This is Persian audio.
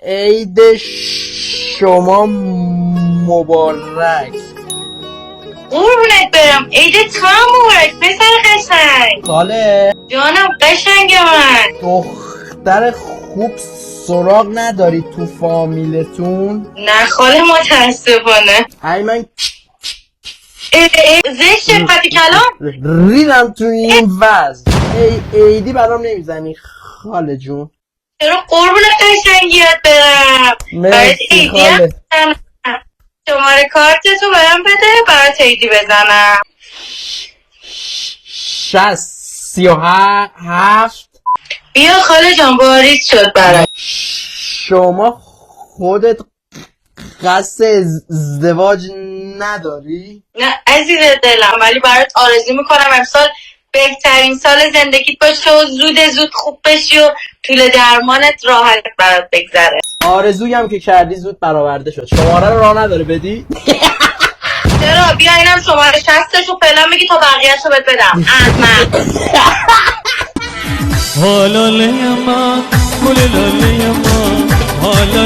عید شما مبارک. قربونت برم، عید تو هم مبارک پسر قشنگ. خاله جانم قشنگ من. دختر خوب سراغ نداری تو فامیلتون؟ نه خاله متاسفانه. ای من زشت پتی کلام. ریدم تو این وضع. عیدی برام نمیزنی خاله جون؟ چرا قربون قشنگیات برم. برات مرسی عیدی خاله. هم شماره کارتتو برام بده برات عیدی بزنم. 67. بیا خاله جان واریز شد برات. شما خودت قصد ازدواج نداری؟ نه عزیز دلم، ولی برات آرزو میکنم امسال بهترین سال زندگیت باشه و زود خوب بشی و طول درمانت راحت برات بگذره. آرزویم که کردی زود برآورده شد. شماره رو راه نداره بدی؟ چرا بیا اینم شماره 60شو فعلا میگی تا بقیه‌شو بهت بدم. احمق. حالا لیما گل لاله ما حالا